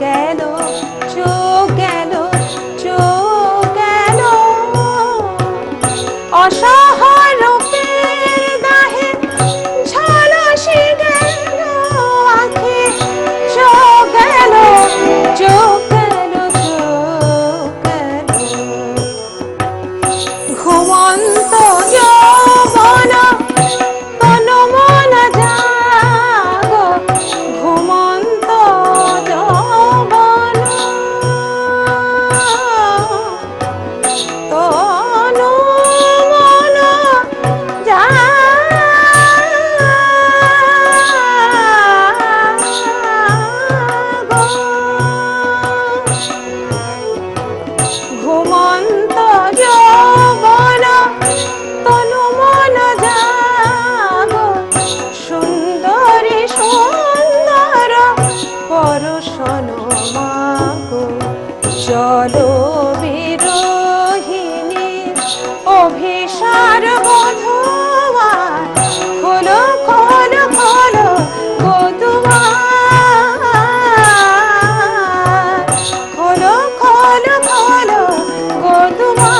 গেল চোখ গেল চোখ গেল অসহায় রূপের দাহে ঝলসে গেল আঁখি চোখ গেল চোখ গেল চোখ গেল ঘুমন্ত যৌবন তনু মন জাগো ঘুমন্ত যৌবন তনু মন জাগো ঘুমন্ত যৌবন তনু মন জাগো সুন্দরী সুন্দর পরশন মাগো চলো বিরোহিণী অভিসার বধূয়ার খোলো খোলো খোলো গো দুয়ার খোলো খোলো খোলো গো দুয়ার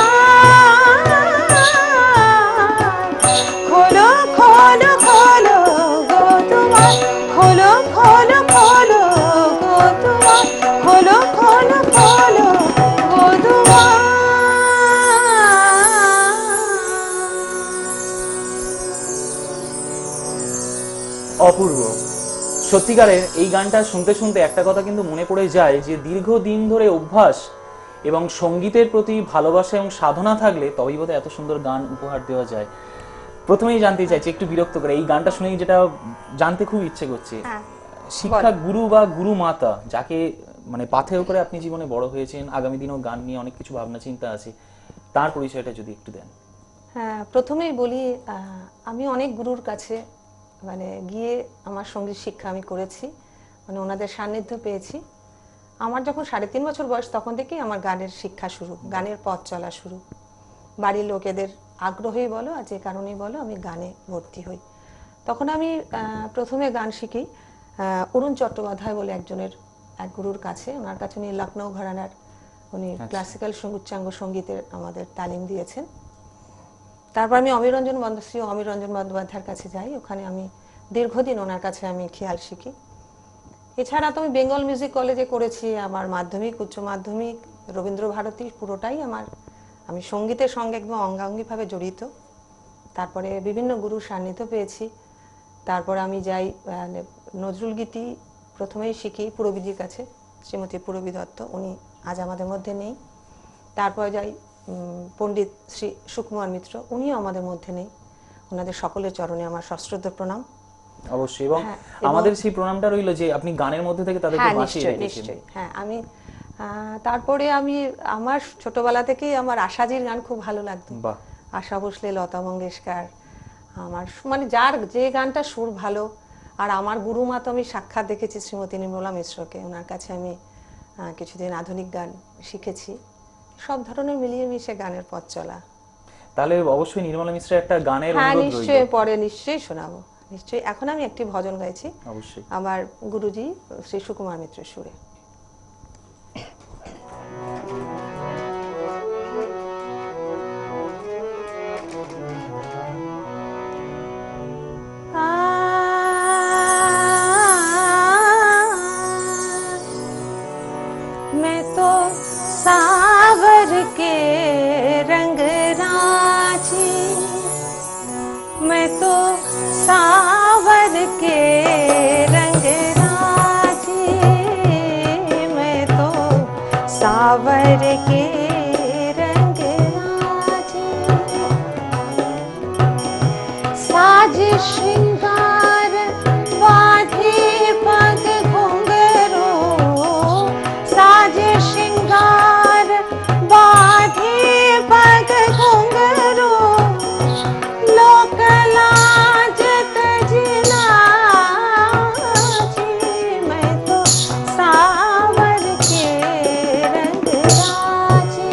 খোলো খোলো খোলো গো দুয়ার খোলো খোলো খোলো গো দুয়ার খোলো খোলো খোলো গো দুয়ার। অপূর্ব। সত্যিকারের এই গানটা শুনতে শুনতে একটা কথা কিন্তু মনে পড়ে যায় যে দীর্ঘদিন ধরে অভ্যাস এবং সঙ্গীতের প্রতি ভালোবাসা এবং সাধনা থাকলে তবেই বোধহয় এত সুন্দর গান উপহার দেওয়া যায়। প্রথমেই জানতে চাইছি, একটু বিরক্ত করে এই গানটা শুনেই যেটা জানতে খুব ইচ্ছে করছে, শিক্ষা গুরু বা গুরু মাতা যাকে মানে পাথেয় করে আপনি জীবনে বড় হয়েছেন, আগামী দিনেও গান নিয়ে অনেক কিছু ভাবনা চিন্তা আছে, তার পরিচয়টা যদি একটু দেন। হ্যাঁ, প্রথমেই বলি আমি অনেক গুরুর কাছে মানে গিয়ে আমার সঙ্গীত শিক্ষা আমি করেছি, মানে ওনাদের সান্নিধ্য পেয়েছি। আমার যখন 3.5 বছর বয়স তখন থেকেই আমার গানের শিক্ষা শুরু, গানের পথ চলা শুরু। বাড়ির লোকেদের আগ্রহেই বলো আর যে কারণেই বলো আমি গানে ভর্তি হই। তখন আমি প্রথমে গান শিখি অরুণ চট্টোপাধ্যায় বলে এক গুরুর কাছে। ওনার কাছে উনি লখনৌ ঘরানার, উনি ক্লাসিক্যাল উচ্চাঙ্গ সঙ্গীতের আমাদের তালিম দিয়েছেন। তারপর আমি অমির রঞ্জন বন্দ্যোপাধ্যায়ের কাছে যাই, ওখানে আমি দীর্ঘদিন ওনার কাছে আমি খেয়াল শিখি। এছাড়া তো আমি বেঙ্গল মিউজিক কলেজে করেছি আমার মাধ্যমিক, উচ্চ মাধ্যমিক, রবীন্দ্র ভারতী পুরোটাই আমি সঙ্গীতের সঙ্গে একদম অঙ্গাঙ্গিভাবে জড়িত। তারপরে বিভিন্ন গুরুর সান্নিধ্য পেয়েছি। তারপর আমি যাই নজরুল গীতি প্রথমেই শিখি পুরবীজির কাছে, শ্রীমতী পুরবী দত্ত, উনি আজ আমাদের মধ্যে নেই। তারপর যাই পণ্ডিত শ্রী সুকুমার মিত্র, উনিও আমাদের মধ্যে নেই। ওনাদের সকলের চরণে আমার সশ্রদ্ধ প্রণাম। অবশ্যই, এবং আমাদের সেই প্রণামটা রইল যে আপনি গানের মধ্যে থেকে তাদেরকে বাঁচিয়ে রেখেছেন। হ্যাঁ, আমি তারপরে আমার ছোটবেলা থেকেই আমার আশাজির গান খুব ভালো লাগতো। আশা ভোসলে, লতা মঙ্গেশকর, আমার মানে যার যে গানটা সুর ভালো। আর আমার গুরুমা তো আমি সাক্ষাৎ দেখেছি শ্রীমতী নির্মলা মিশ্রকে, ওনার কাছে আমি কিছুদিন আধুনিক গান শিখেছি। সব ধরনের মিলিয়ে মিশে গানের পথ চলা। তাহলে অবশ্যই নির্মলা মিশ্রের একটা গানের অনুরোধ রইল। নিশ্চয়ই, পরে নিশ্চয়ই শোনাবো, নিশ্চয়ই। এখন আমি একটি ভজন গাইছি অবশ্যই আমার গুরুজি শ্রী সুকুমার মিত্রের সুরে। मैं तो सावर के रंग राजी, मैं तो सावर के रंग राजी, मैं तो सावर के रंग राजी, साज श्रृंगार बांधे पग घुंघरू, साज श्रृंगार बांधे पग घुंघरू, लोक लाज तजना जी, मैं तो सावर के रंग राजी।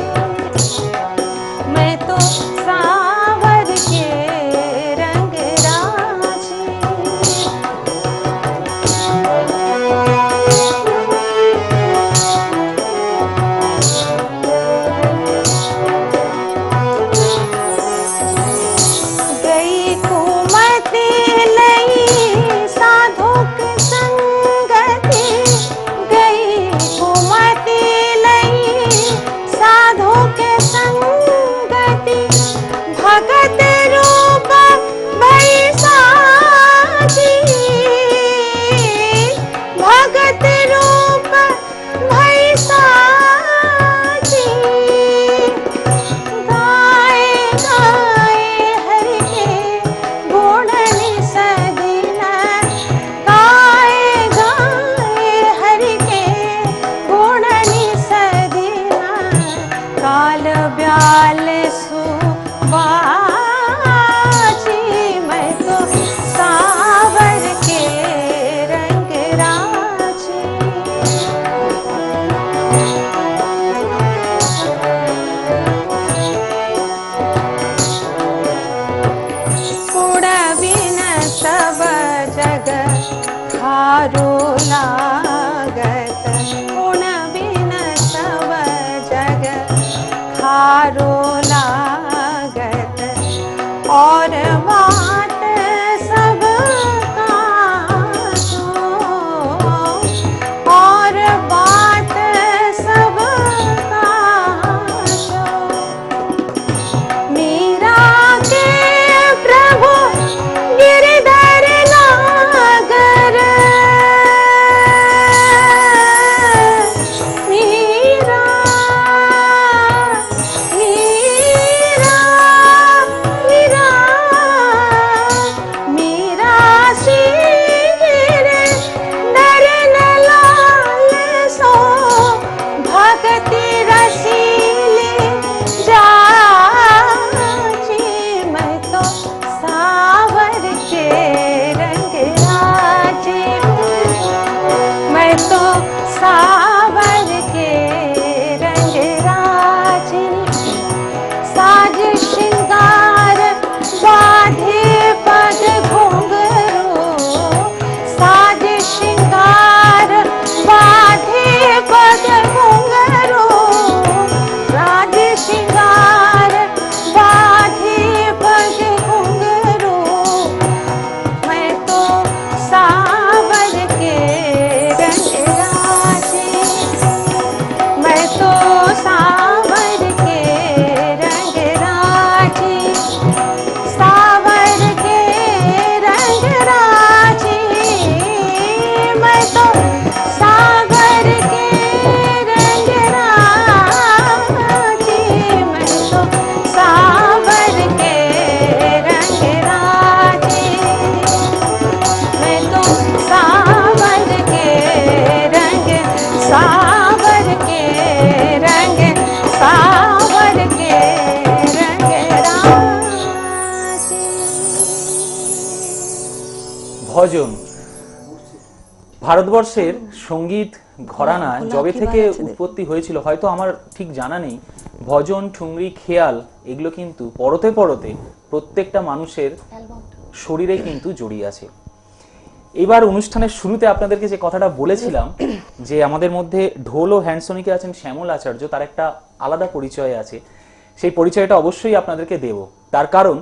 के रंग सावर के रंग राशि। ভজন ভারতবর্ষের সঙ্গীত ঘরানা যবে থেকে উৎপত্তি হয়েছিল হয়তো আমার ঠিক জানা নেই, ভজন, ঠুংরি, খেয়াল এগুলো কিন্তু পরতে পরতে প্রত্যেকটা মানুষের শরীরে কিন্তু জড়িয়ে আছে। এবার অনুষ্ঠানের শুরুতে আপনাদেরকে যে কথাটা বলেছিলাম যে আমাদের মধ্যে ঢোল ও হ্যান্ডসনিকে আছেন শ্যামল আচার্য, তার একটা আলাদা পরিচয় আছে, সেই পরিচয়টা অবশ্যই আপনাদেরকে দেব, তার কারণ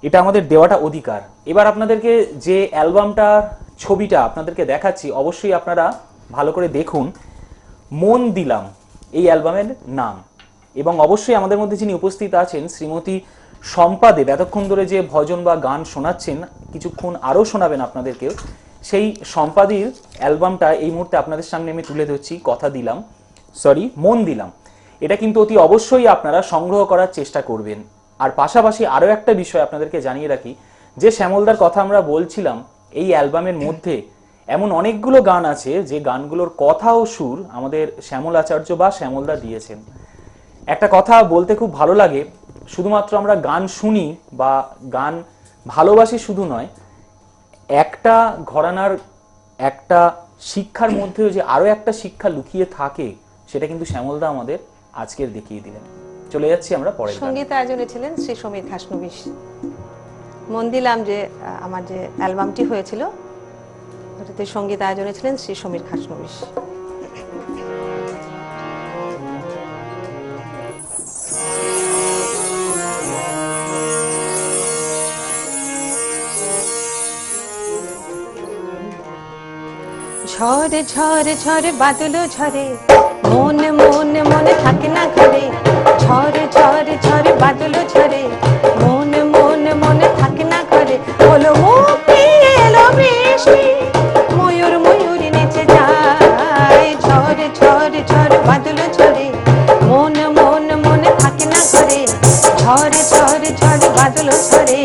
এটা আমাদের দেওয়াটা অধিকার। এবার আপনাদেরকে যে অ্যালবামটার ছবিটা আপনাদেরকে দেখাচ্ছি অবশ্যই আপনারা ভালো করে দেখুন। মন দিলাম এই অ্যালবামের নাম, এবং অবশ্যই আমাদের মধ্যে যিনি উপস্থিত আছেন শ্রীমতী শম্পা দেব এতক্ষণ ধরে যে ভজন বা গান শোনাচ্ছেন, কিছুক্ষণ আরও শোনাবেন আপনাদেরকেও, সেই শম্পাদির অ্যালবামটা এই মুহূর্তে আপনাদের সামনে আমি তুলে ধরছি। কথা দিলাম, মন দিলাম, এটা কিন্তু অতি অবশ্যই আপনারা সংগ্রহ করার চেষ্টা করবেন। আর পাশাপাশি আরও একটা বিষয় আপনাদেরকে জানিয়ে রাখি, যে শ্যামলদার কথা আমরা বলছিলাম, এই অ্যালবামের মধ্যে এমন অনেকগুলো গান আছে যে গানগুলোর কথা ও সুর আমাদের শ্যামল আচার্য বা শ্যামলদা দিয়েছেন। একটা কথা বলতে খুব ভালো লাগে, শুধুমাত্র আমরা গান শুনি বা গান ভালোবাসি শুধু নয়, একটা ঘরানার একটা শিক্ষার মধ্যেও যে আরো একটা শিক্ষা লুকিয়ে থাকে সেটা কিন্তু শ্যামলদা আমাদের আজকের দেখিয়ে দিলেন। চলে যাচ্ছি আমরা পরের গানে। সঙ্গীত আয়োজনে ছিলেন শ্রী সমীর খাসনবিশ। মন দিলাম যে আমার যে অ্যালবামটি হয়েছিল ওটাতে সঙ্গীত আয়োজনে ছিলেন শ্রী সমীর খাসনবিশ। ঝড়ে ঝড়ে ঝড়ে বাদল ঝরে, মন মন মনে থাকে না ঘরে। ঝড়ে ঝড়ে ঝড়ে বাদল ঝরে, মন মন মনে থাকে না ঘরে। বলো মুক্তি এলো বৃষ্টি, ময়ূর ময়ূরী নেচে যায়। ঝড়ে ঝড়ে ঝড়ে বাদল ঝরে, মন মন মনে থাকে না ঘরে। ঝড়ে ঝড়ে ঝড়ে বাদল ঝরে।